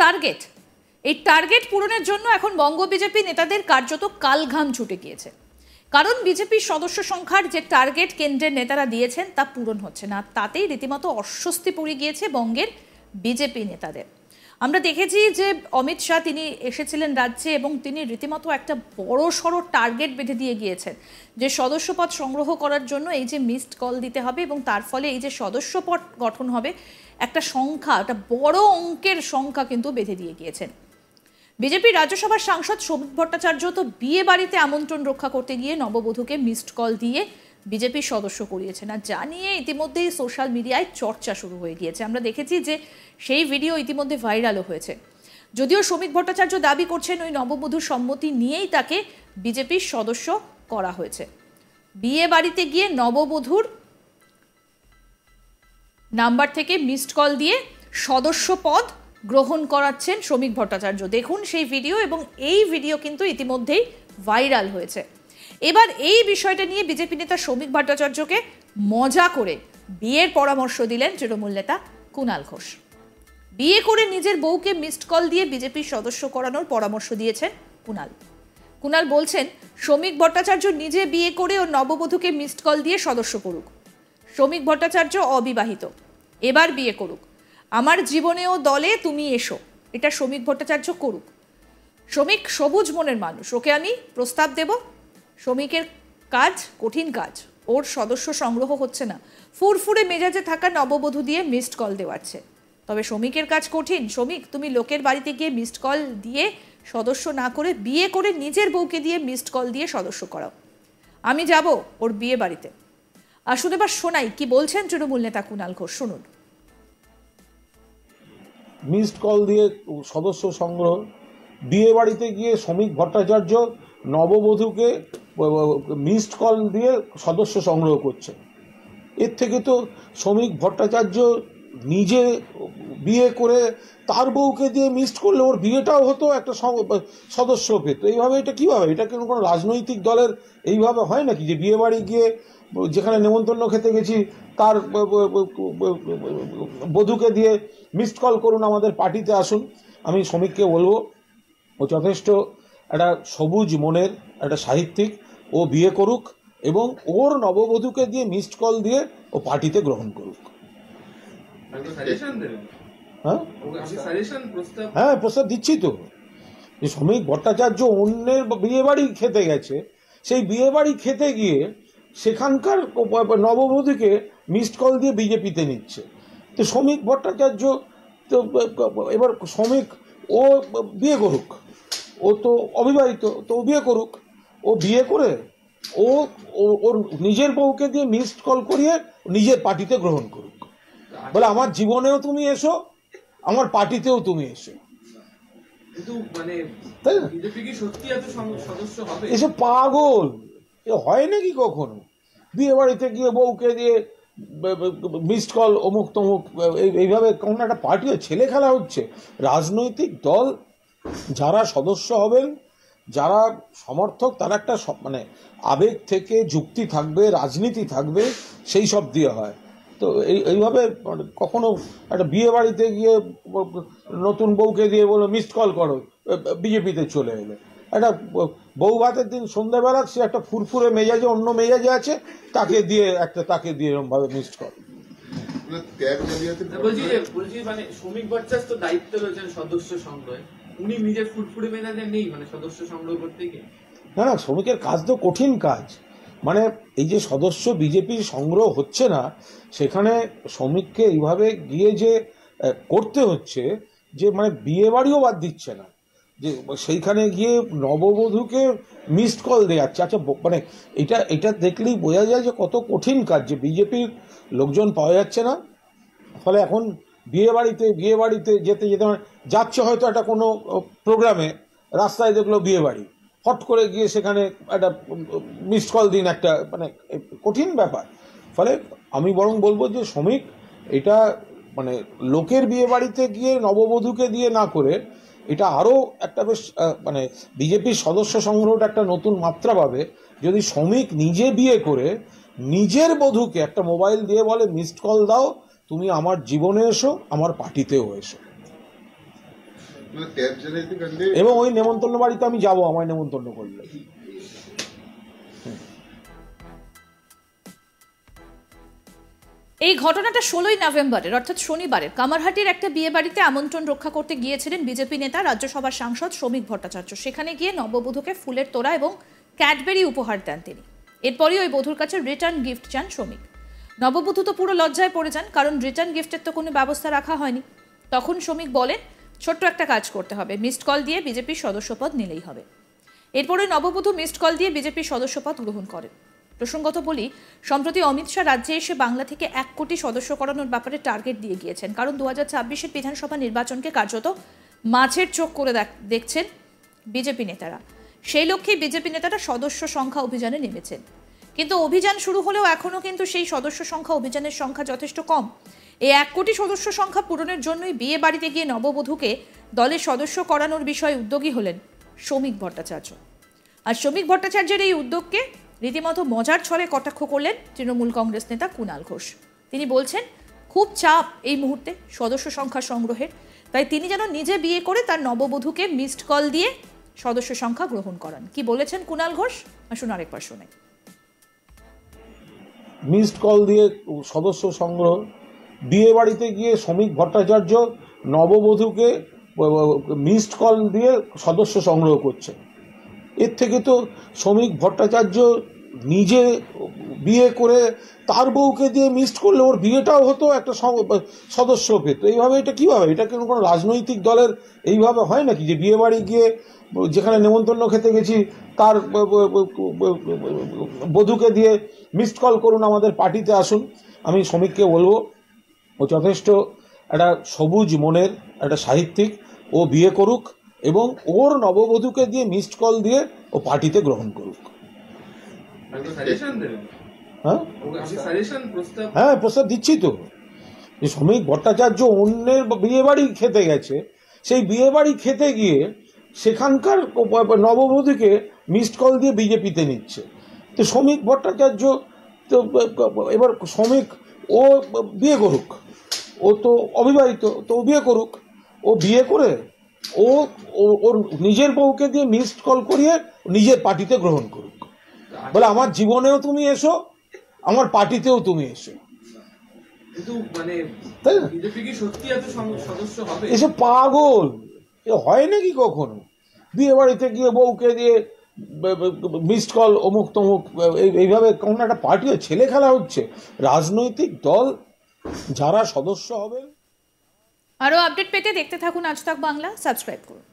Target, এই target পূরণের জন্য এখন বঙ্গ বিজেপি নেতাদের কার্যত কালঘাম ছুটে গিয়েছে। কারণ বিজেপির সদস্য সংখ্যার যে টার্গেট কেন্দ্রের নেতারা দিয়েছেন তা পূরণ হচ্ছে না, তাতেই রীতিমতো অস্বস্তি পড়ে গিয়েছে বঙ্গের বিজেপি নেতাদের। আমরা দেখেছি যে অমিত শাহ তিনি এসেছিলেন রাজ্যে এবং তিনি রীতিমতো একটা বড় সড়ো টার্গেট বেঁধে দিয়ে গিয়েছেন যে সদস্যপদ সংগ্রহ করার জন্য এই যে মিসড কল দিতে হবে এবং তার ফলে এই যে সদস্যপদ গঠন হবে একটা সংখ্যা, একটা বড় অঙ্কের সংখ্যা কিন্তু বেঁধে দিয়ে গিয়েছেন। বিজেপি রাজ্যসভার সাংসদ শ্রমিক ভট্টাচার্য তো বিয়ে বাড়িতে আমন্ত্রণ রক্ষা করতে গিয়ে নববধূকে মিসড কল দিয়ে বিজেপির সদস্য করিয়েছেন, আর জানিয়ে ইতিমধ্যেই সোশ্যাল মিডিয়ায় চর্চা শুরু হয়ে গিয়েছে। আমরা দেখেছি যে সেই ভিডিও ইতিমধ্যে ভাইরালও হয়েছে। যদিও শ্রমিক ভট্টাচার্য দাবি করছেন ওই নববধূর সম্মতি নিয়েই তাকে বিজেপির সদস্য করা হয়েছে। বিয়ে বাড়িতে গিয়ে নববধূর নাম্বার থেকে মিসড কল দিয়ে সদস্য পদ গ্রহণ করাচ্ছেন শ্রমিক ভট্টাচার্য। দেখুন সেই ভিডিও, এবং এই ভিডিও কিন্তু ইতিমধ্যেই ভাইরাল হয়েছে। এবার এই বিষয়টা নিয়ে বিজেপি নেতা শ্রমিক ভট্টাচার্যকে মজা করে বিয়ের পরামর্শ দিলেন তৃণমূল নেতা কুণাল ঘোষ। বিয়ে করে নিজের বউকে মিসড কল দিয়ে বিজেপির সদস্য করানোর পরামর্শ দিয়েছেন কুণাল বলছেন, শ্রমিক ভট্টাচার্য নিজে বিয়ে করে ও নববধূকে মিসড কল দিয়ে সদস্য করুক। শ্রমিক ভট্টাচার্য অবিবাহিত, এবার বিয়ে করুক। আমার জীবনেও দলে তুমি এসো, এটা শ্রমিক ভট্টাচার্য করুক। শ্রমিক সবুজ মনের মানুষ, ওকে আমি প্রস্তাব দেব। শ্রমিকের কাজ কঠিন কাজ, ওর সদস্য সংগ্রহ হচ্ছে না, ফুরফুরে মেজাজে থাকা নববধূ দিয়ে মিসড কল দেওয়াচ্ছে। তবে শ্রমিকের কাজ কঠিন। শ্রমিক, তুমি লোকের বাড়িতে গিয়ে মিসড কল দিয়ে সদস্য না করে বিয়ে করে নিজের বউকে দিয়ে মিসড কল দিয়ে সদস্য করাও। আমি যাব ওর বিয়ে বাড়িতে। আসুন এবার শোনাই কি বলছেন তৃণমূল নেতা কুণাল ঘোষ, শুনুন। মিসড কল দিয়ে সদস্য সংগ্রহ, বিয়ে বাড়িতে গিয়ে শ্রমিক ভট্টাচার্য নববধূকে মিসড কল দিয়ে সদস্য সংগ্রহ করছে। এর থেকে তো শ্রমিক ভট্টাচার্য নিজে বিয়ে করে তার বউকে দিয়ে মিসড করলে ওর বিয়েটাও হতো, একটা সদস্য পেত। এইভাবে এটা কীভাবে, এটা কোনো রাজনৈতিক দলের এইভাবে হয় নাকি যে বিয়ে বাড়ি গিয়ে যেখানে নেমন্তন্ন খেতে গেছি তার বধূকে দিয়ে মিসড কল করুন, আমাদের পার্টিতে আসুন। আমি শ্রমিককে বলবো, ও যথেষ্ট একটা সবুজ মনের একটা সাহিত্যিক, ও বিয়ে করুক এবং ওর নববধূকে দিয়ে মিসড কল দিয়ে ও পার্টিতে গ্রহণ করুক। হ্যাঁ, প্রস্তাব দিচ্ছি তো। যে শ্রমিক ভট্টাচার্য অন্যের বিয়ে বাড়ি খেতে গেছে, সেই বিয়ে বাড়ি খেতে গিয়ে সেখানকার নববধূকে মিসড কল দিয়ে বিজেপিতে নিচ্ছে। তো শ্রমিক ভট্টাচার্য তো এবার শ্রমিক ও বিয়ে করুক, ও তো অবিবাহিত, তো ও বিয়ে করুক। ও বিয়ে করে ও ওর নিজের বউকে দিয়ে মিসড কল করিয়ে নিজের পার্টিতে গ্রহণ করুক। বলে আমার জীবনেও তুমি এসো, আমার পার্টিতেও তুমি এসো। এসব পাগল হয় নাকি কখনো? বিয়ে বাড়িতে গিয়ে বউকে দিয়ে মিসড কল অমুক তমুক, এইভাবে কোন একটা পার্টি ছেলে খেলা হচ্ছে। রাজনৈতিক দল যারা সদস্য হবেন, যারা সমর্থক, তারা একটা আবেগ থেকে যুক্তি থাকবে, রাজনীতি থাকবে, সেই সব দিয়ে হয়। তো এইভাবে কখনো একটা বিয়ে বাড়িতে গিয়ে নতুন বউকে দিয়ে বলো মিসড কল করো, বিজেপিতে চলে এলে। একটা বউ ভাতের দিন সন্ধ্যাবেলা সে একটা ফুরফুরে মেজাজে, অন্য মেজাজে আছে, তাকে দিয়ে এরকমভাবে মিসড কল। শ্রমিক ভট্টাচার্য তো দায়িত্ব রয়েছেন সদস্য সংগ্রহে, উনি নিজের ফুরফুরে মেজাজে নেই সদস্য সংগ্রহ করতে গিয়ে। না, শ্রমিকের কাজ তো কঠিন কাজ। এই যে সদস্য বিজেপির সংগ্রহ হচ্ছে না, সেখানে শ্রমিককে এইভাবে গিয়ে যে করতে হচ্ছে, যে বিয়ে বাড়িও বাদ দিচ্ছে না, যে সেইখানে গিয়ে নববধূকে মিসড কল দেওয়াচ্ছে। আচ্ছা, এটা দেখলেই বোঝা যায় যে কত কঠিন কাজ, যে বিজেপির লোকজন পাওয়া যাচ্ছে না। ফলে এখন বিয়ে বাড়িতে যেতে যাচ্ছে, হয়তো একটা কোনো প্রোগ্রামে রাস্তায় দেখলো বিয়ে বাড়ি, হট করে গিয়ে সেখানে একটা মিসড কল দিন, একটা কঠিন ব্যাপার। ফলে আমি বরং বলবো যে শ্রমিক এটা লোকের বিয়ে বাড়িতে গিয়ে নববধূকে দিয়ে না করে, এটা আরও একটা বেশ বিজেপির সদস্য সংগ্রহটা একটা নতুন মাত্রা পাবে যদি শ্রমিক নিজে বিয়ে করে নিজের বধূকে একটা মোবাইল দিয়ে বলে মিসড কল দাও, তুমি আমার জীবনে এসো, আমার পার্টিতেও এসো। এবং ওই নেমন্তন্ন বাড়িতে আমি যাব, আমায় নেমন্তন্ন করলে। এই ঘটনাটা 16ই নভেম্বরের, অর্থাৎ শনিবারের কামারহাটির একটা বিয়ে বাড়িতে আমন্ত্রণ রক্ষা করতে গিয়েছিলেন বিজেপি নেতা রাজ্যসভার সাংসদ শ্রমিক ভট্টাচার্য। সেখানে গিয়ে নববধূকে ফুলের তোড়া এবং ক্যাডবেরি উপহার দেন তিনি। এরপরই ওই বধূর কাছে রিটার্ন গিফট চান শ্রমিক। নববধূ তো পুরো লজ্জায় পড়ে যান, কারণ রিটার্ন গিফটের তো কোনো ব্যবস্থা রাখা হয়নি। তখন শ্রমিক বলেন, ছোট্ট একটা কাজ করতে হবে, মিসড কল দিয়ে বিজেপির সদস্যপদ নিলেই হবে। এরপরে নববধূ মিসড কল দিয়ে বিজেপির সদস্যপদ গ্রহণ করেন। প্রসঙ্গত বলি, সম্প্রতি অমিত শাহ রাজ্যে এসে বাংলা থেকে 1 কোটি সদস্য করানোর ব্যাপারে টার্গেট দিয়ে গিয়েছেন, কারণ 2026-এর বিধানসভা নির্বাচনকে কার্যত মাছের চোখ করে দেখছেন বিজেপি নেতারা। সেই লক্ষ্যেই বিজেপি নেতারা সদস্য সংখ্যা অভিযানে নেমেছেন। কিন্তু অভিযান শুরু হলেও এখনও কিন্তু সেই সদস্য সংখ্যা অভিযানের সংখ্যা যথেষ্ট কম। এই 1 কোটি সদস্য সংখ্যা পূরণের জন্যই বিয়ে বাড়িতে গিয়ে নববধূকে দলের সদস্য করানোর বিষয়ে উদ্যোগী হলেন শ্রমিক ভট্টাচার্য। আর শ্রমিক ভট্টাচার্যের এই উদ্যোগকে রীতিমতো মজার ছলে কটাক্ষ করলেন তৃণমূল কংগ্রেস নেতা কুণাল ঘোষ। তিনি বলছেন, খুব চাপ এই মুহূর্তে সদস্য সংখ্যা সংগ্রহের, তাই তিনি যেন নিজে বিয়ে করে তার নববধূকে মিসড কল দিয়ে সদস্য সংখ্যা গ্রহণ করান। কি বলেছেন কুণাল ঘোষ, আসুন আরেকবার শুনে। মিসড কল দিয়ে সদস্য সংগ্রহ, বিয়ে বাড়িতে গিয়ে শ্রমিক ভট্টাচার্য নববধূকে মিসড কল দিয়ে সদস্য সংগ্রহ করছে। এর থেকে তো শ্রমিক ভট্টাচার্য নিজে বিয়ে করে তার বউকে দিয়ে মিসড করলে ওর বিয়েটাও হতো, একটা সদস্য পেত। এইভাবে এটা কীভাবে, এটা কোনো রাজনৈতিক দলের এইভাবে হয় নাকি যে বিয়ে বাড়ি গিয়ে যেখানে নেমন্তন্ন খেতে গেছি তার বধূকে দিয়ে মিসড কল করুন, আমাদের পার্টিতে আসুন। আমি শ্রমিককে বলবো, ও যথেষ্ট একটা সবুজ মনের একটা সাহিত্যিক, ও বিয়ে করুক এবং ওর নববধূকে দিয়ে মিসড কল দিয়ে ও পার্টিতে গ্রহণ করুক। হ্যাঁ, প্রস্তাব দিচ্ছি তো, যে শ্রমিক ভট্টাচার্য অন্যের বিয়ে বাড়ি খেতে গেছে, সেই বিয়ে বাড়ি খেতে গিয়ে সেখানকার নববধূকে মিসড কল দিয়ে বিজেপিতে নিচ্ছে। তো শ্রমিক ভট্টাচার্য তো এবার শ্রমিক ও বিয়ে করুক, ও তো অবিবাহিত, তো ও বিয়ে করুক। ও বিয়ে করে ও ওর নিজের বউকে দিয়ে মিসড কল করিয়ে নিজের পার্টিতে গ্রহণ করুক, বলে আমার জীবনেও তুমি এসো, আমার পার্টিতেও তুমি এসো। তাই না? এসব পাগল হয় নাকি কখনো? বিয়ে বাড়িতে গিয়ে বউকে দিয়ে মিসড কল অমুক তমুক, এইভাবে কোন একটা পার্টি ছেলে খেলা হচ্ছে। রাজনৈতিক দল যারা সদস্য হবেন। আরও আপডেট পেতে দেখতে থাকুন আজ তাক বাংলা, সাবস্ক্রাইব করুন।